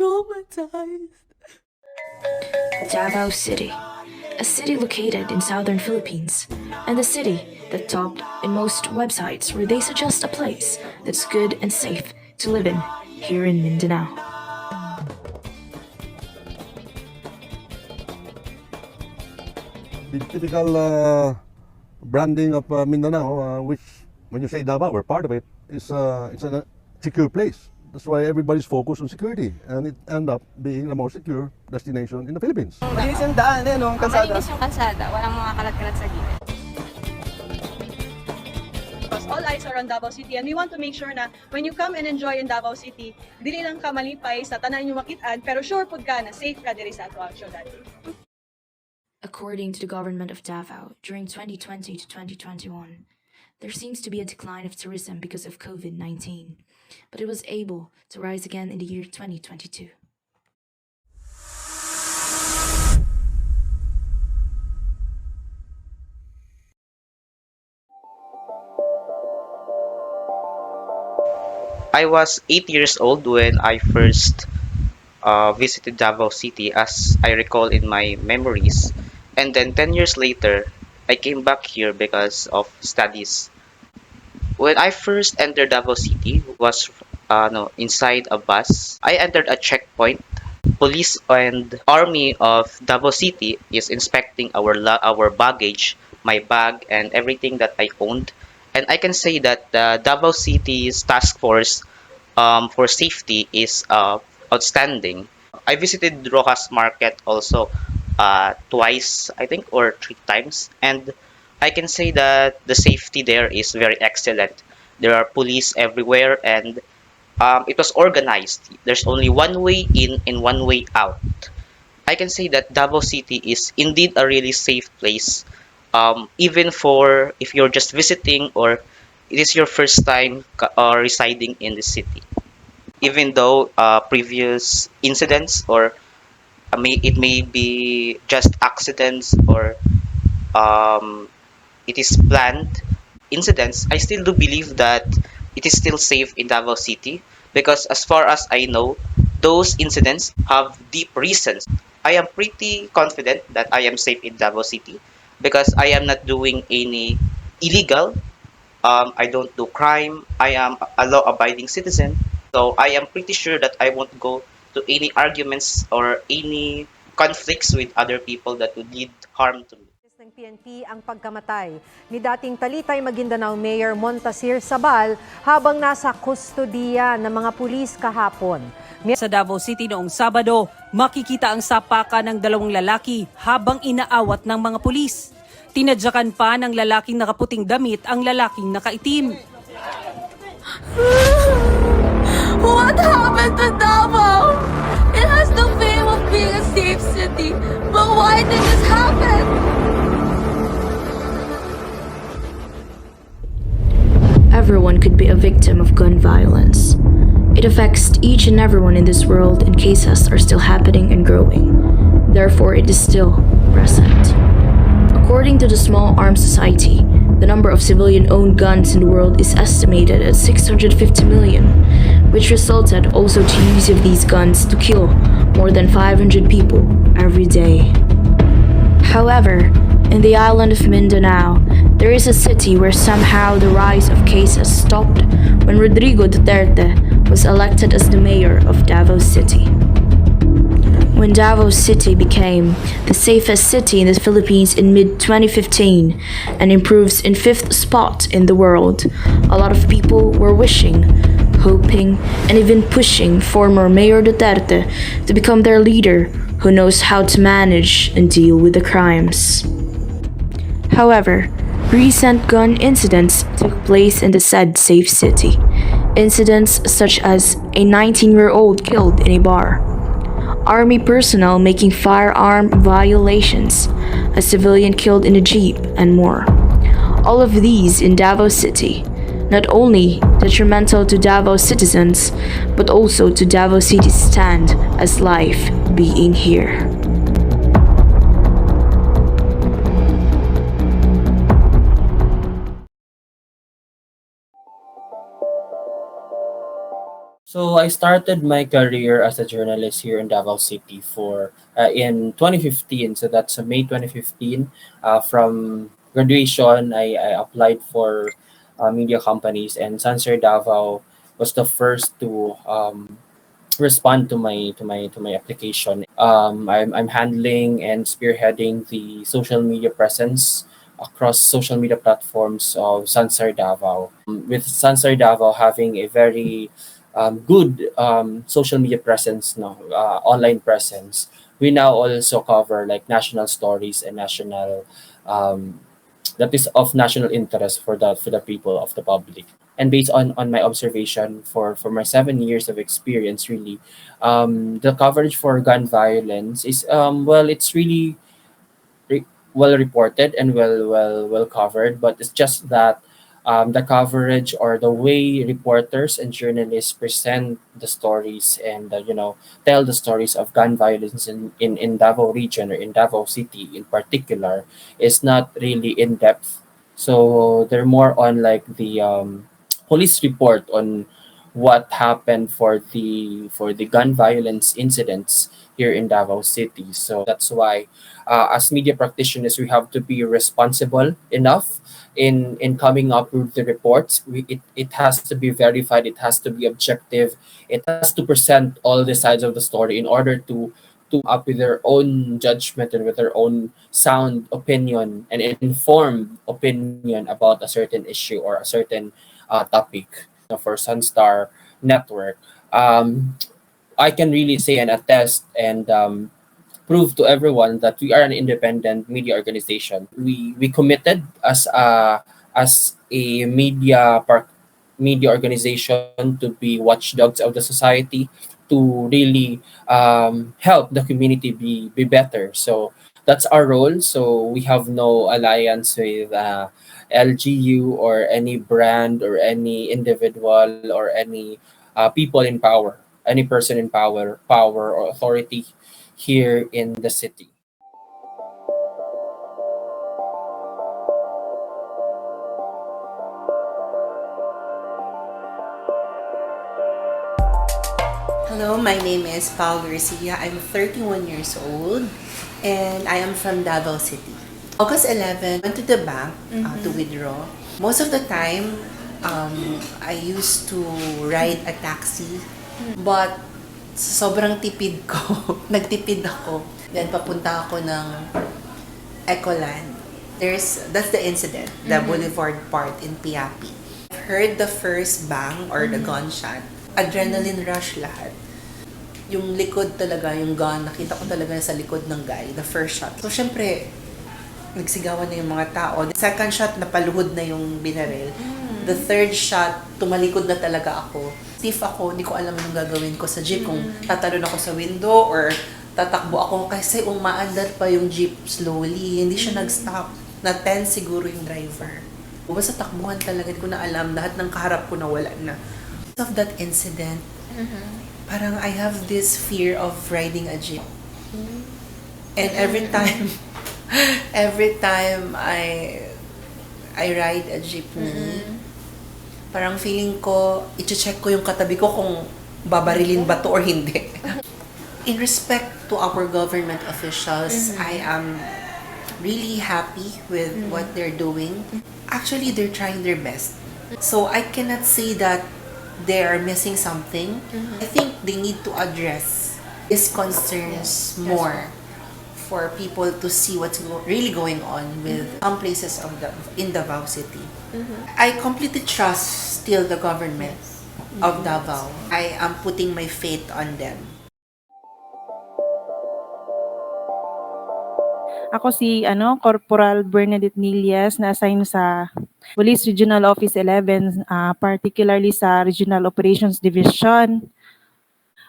traumatized. Davao City, a city located in southern Philippines, and the city that topped in most websites where they suggest a place that's good and safe to live in here in Mindanao. The typical branding of Mindanao, which when you say Davao, we're part of it, is it's a secure place. That's why everybody's focused on security, and it end up being the most secure destination in the Philippines. Malinis yung daan eh, no? Kalsada. Malinis yung kalsada, walang mga kalat-kalat sa gilid. Because all eyes are on Davao City, and we want to make sure na when you come and enjoy in Davao City, dili lang ka malipay sa tanan yung makitaan, pero sure pud ka na safe ka diri sa ato ang syudad. According to the government of Davao, during 2020 to 2021, there seems to be a decline of tourism because of COVID-19, but it was able to rise again in the year 2022. I was 8 years old when I first visited Davao City, as I recall in my memories. And then 10 years later, I came back here because of studies. When I first entered Davao City, was inside a bus. I entered a checkpoint. Police and army of Davao City is inspecting our baggage, my bag, and everything that I owned. And I can say that the Davao City's task force for safety is outstanding. I visited Rojas Market also twice, I think, or 3 times, and I can say that the safety there is very excellent. There are police everywhere, and it was organized. There's only one way in and one way out. I can say that Davao City is indeed a really safe place, even for if you're just visiting or it is your first time residing in the city. Even though previous incidents or it may be just accidents or it is planned incidents, I still do believe that it is still safe in Davao City, because as far as I know, those incidents have deep reasons. I am pretty confident that I am safe in Davao City because I am not doing any illegal. I don't do crime. I am a law-abiding citizen. So I am pretty sure that I won't go to any arguments or any conflicts with other people that would lead harm to me. Ng PNP ang pagkamatay ni dating Talitay Maguindanao Mayor Montasir Sabal habang nasa kustodiya ng mga pulis kahapon. Sa Davao City noong Sabado, makikita ang sapakan ng 2 lalaki habang inaawat ng mga pulis. Tinadyakan pa ng lalaking nakaputing damit ang lalaking nakaitim. What happened to Davao? It has the fame of being a safe city, but why did this happen? Everyone could be a victim of gun violence. It affects each and everyone in this world, and cases are still happening and growing. Therefore, it is still present. According to the Small Arms Society, the number of civilian-owned guns in the world is estimated at 650 million, which resulted also to use of these guns to kill more than 500 people every day. However, in the island of Mindanao, there is a city where somehow the rise of cases stopped when Rodrigo Duterte was elected as the mayor of Davao City. When Davao City became the safest city in the Philippines in mid-2015 and improves in 5th spot in the world, a lot of people were wishing, hoping, and even pushing former Mayor Duterte to become their leader who knows how to manage and deal with the crimes. However, recent gun incidents took place in the said safe city. Incidents such as a 19-year-old killed in a bar, army personnel making firearm violations, a civilian killed in a jeep, and more. All of these in Davao City, not only detrimental to Davao citizens, but also to Davao City's stand as life being here. So I started my career as a journalist here in Davao City in 2015. So that's May 2015. From graduation, I applied for media companies, and Sanser Davao was the first to respond to my application. I'm handling and spearheading the social media presence across social media platforms of Sansar Davao. With Sansar Davao having a very good social media presence, no, online presence, we now also cover like national stories and national um, that is of national interest for the people of the public. And based on my observation for my 7 years of experience, really, the coverage for gun violence is well, it's really re- well reported and well covered, but it's just that the coverage or the way reporters and journalists present the stories and tell the stories of gun violence in Davao region or in Davao City in particular is not really in depth. So they're more on like the police report on what happened for the gun violence incidents here in Davao City. So that's why as media practitioners, we have to be responsible enough in coming up with the reports. It has to be verified, it has to be objective, it has to present all the sides of the story in order to up with their own judgment and with their own sound opinion and informed opinion about a certain issue or a certain topic. For Sunstar Network, I can really say and attest and prove to everyone that we are an independent media organization. We committed as a media organization to be watchdogs of the society, to really help the community be better. So that's our role. So we have no alliance with LGU or any brand or any individual or any people in power, any person in power or authority here in the city. Hello, my name is Paul Garcia. I'm 31 years old and I am from Davao City. August 11, went to the bank to withdraw. Most of the time, I used to ride a taxi, but sobrang tipid ko, nagtipid ako. Then papunta ako ng Ecoland. That's the incident, the boulevard part in Piapi. I heard the first bang or the gunshot. Adrenaline rush lahat. Yung likod talaga, yung gun, nakita ko talaga sa likod ng guy, the first shot. So, syempre, nagsigawan na yung mga tao. The second shot, napaluhod na yung binaril. The third shot, tumalikod na talaga ako. Stiff ako, hindi ko alam anong gagawin ko sa jeep. Kung tatalon ako sa window or tatakbo ako kasi umaandar pa yung jeep slowly. Hindi siya nag-stop. Na-tense siguro yung driver. Basta takbuhan talaga, hindi ko na alam. Lahat ng kaharap ko nawala na. Of that incident, parang I have this fear of riding a jeep. And every time I ride a jeepney, parang feeling ko, i-check ko yung katabi ko kung babarilin ba to or hindi. In respect to our government officials, I am really happy with what they're doing. Actually, they're trying their best. So I cannot say that they are missing something. I think they need to address these concerns more for people to see what's really going on with some places in Davao City. I completely trust still the government of Davao. I am putting my faith on them. Ako si Corporal Bernadette Nilias, na-assign sa Police Regional Office 11, particularly sa Regional Operations Division.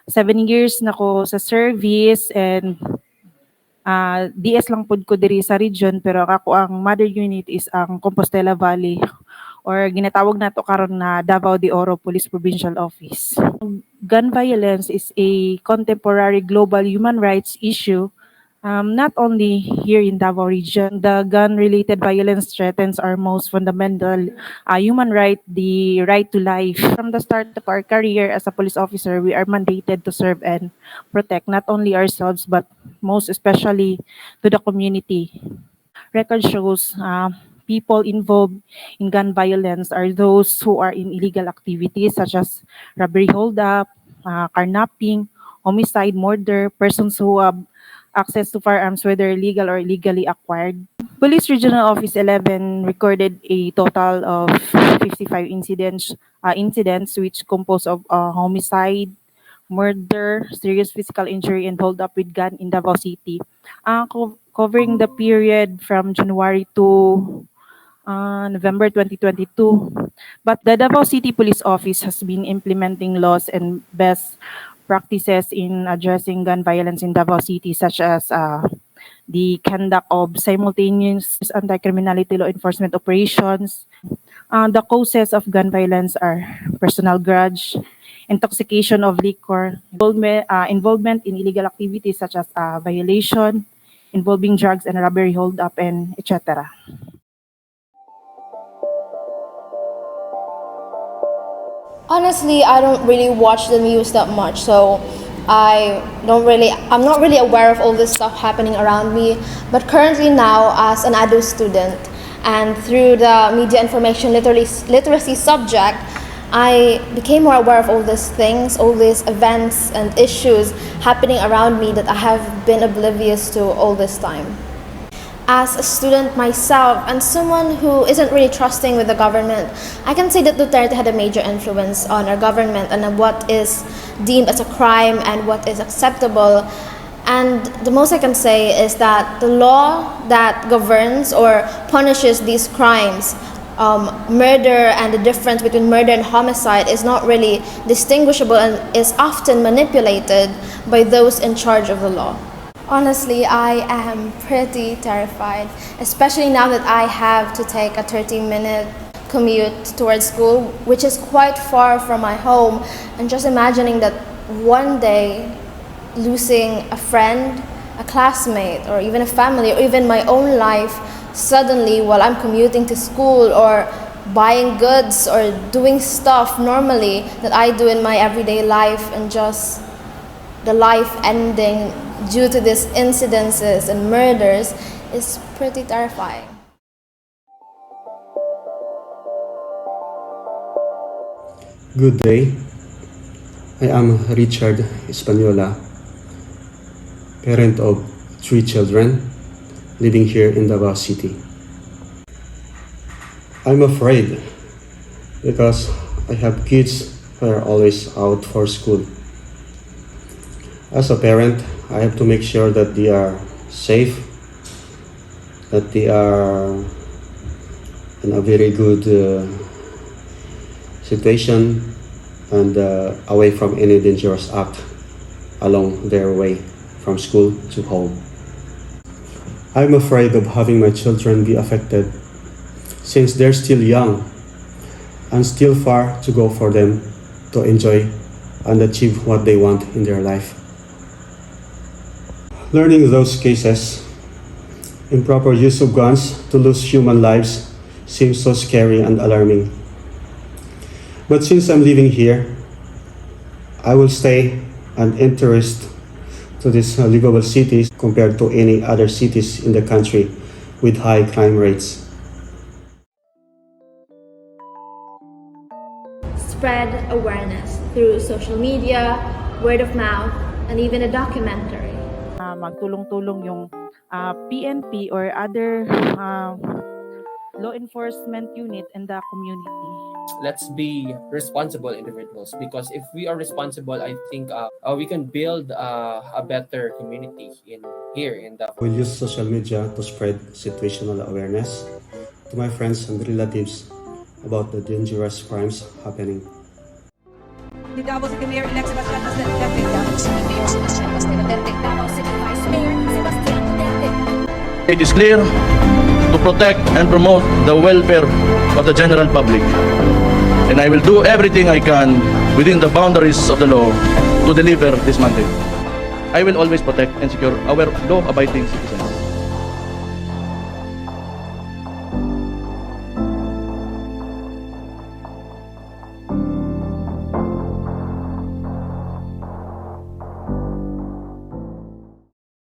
7 years na ko sa service and DS lang pud ko diri sa region, pero ako ang mother unit is ang Compostela Valley or ginatawag nato karon na Davao de Oro Police Provincial Office. Gun violence is a contemporary global human rights issue Not only here in Davao region, the gun-related violence threatens our most fundamental human right, the right to life. From the start of our career as a police officer, we are mandated to serve and protect not only ourselves, but most especially to the community. Record shows people involved in gun violence are those who are in illegal activities such as robbery hold-up, carnapping, homicide, murder, persons who have access to firearms, whether legal or illegally acquired. Police Regional Office 11 recorded a total of 55 incidents which composed of homicide, murder, serious physical injury, and hold up with gun in Davao City, covering the period from January to November 2022. But the Davao City Police Office has been implementing laws and best practices in addressing gun violence in Davao City, such as the conduct of simultaneous anti-criminality law enforcement operations. The causes of gun violence are personal grudge, intoxication of liquor, involvement in illegal activities such as violation, involving drugs and robbery hold-up, and etc. Honestly, I don't really watch the news that much, so I'm not really aware of all this stuff happening around me. But currently now, as an ADDU student, and through the media information literacy subject, I became more aware of all these things, all these events and issues happening around me that I have been oblivious to all this time. As a student myself and someone who isn't really trusting with the government, I can say that Duterte had a major influence on our government and on what is deemed as a crime and what is acceptable. And the most I can say is that the law that governs or punishes these crimes, murder, and the difference between murder and homicide is not really distinguishable and is often manipulated by those in charge of the law. Honestly, I am pretty terrified, especially now that I have to take a 30-minute commute towards school, which is quite far from my home. And just imagining that one day losing a friend, a classmate, or even a family, or even my own life suddenly while I'm commuting to school or buying goods or doing stuff normally that I do in my everyday life, and just the life ending due to these incidences and murders is pretty terrifying. Good day. I am Richard Española, parent of 3 children living here in Davao City. I'm afraid because I have kids who are always out for school. As a parent, I have to make sure that they are safe, that they are in a very good situation and away from any dangerous act along their way from school to home. I'm afraid of having my children be affected since they're still young and still far to go for them to enjoy and achieve what they want in their life. Learning those cases, improper use of guns to lose human lives seems so scary and alarming. But since I'm living here, I will stay and interest to this livable cities compared to any other cities in the country with high crime rates. Spread awareness through social media, word of mouth, and even a documentary. Magtulong-tulong yung PNP or other law enforcement unit in the community. Let's be responsible individuals, because if we are responsible, I think we can build a better community here in Davao. We'll use social media to spread situational awareness to my friends and relatives about the dangerous crimes happening. The Davao City Mayor-elect Sebastian Duterte. Davao City Mayor Sebastian Duterte. Davao City Vice Mayor Sebastian Duterte. It is clear to protect and promote the welfare of the general public, and I will do everything I can within the boundaries of the law to deliver this mandate. I will always protect and secure our law-abiding citizens.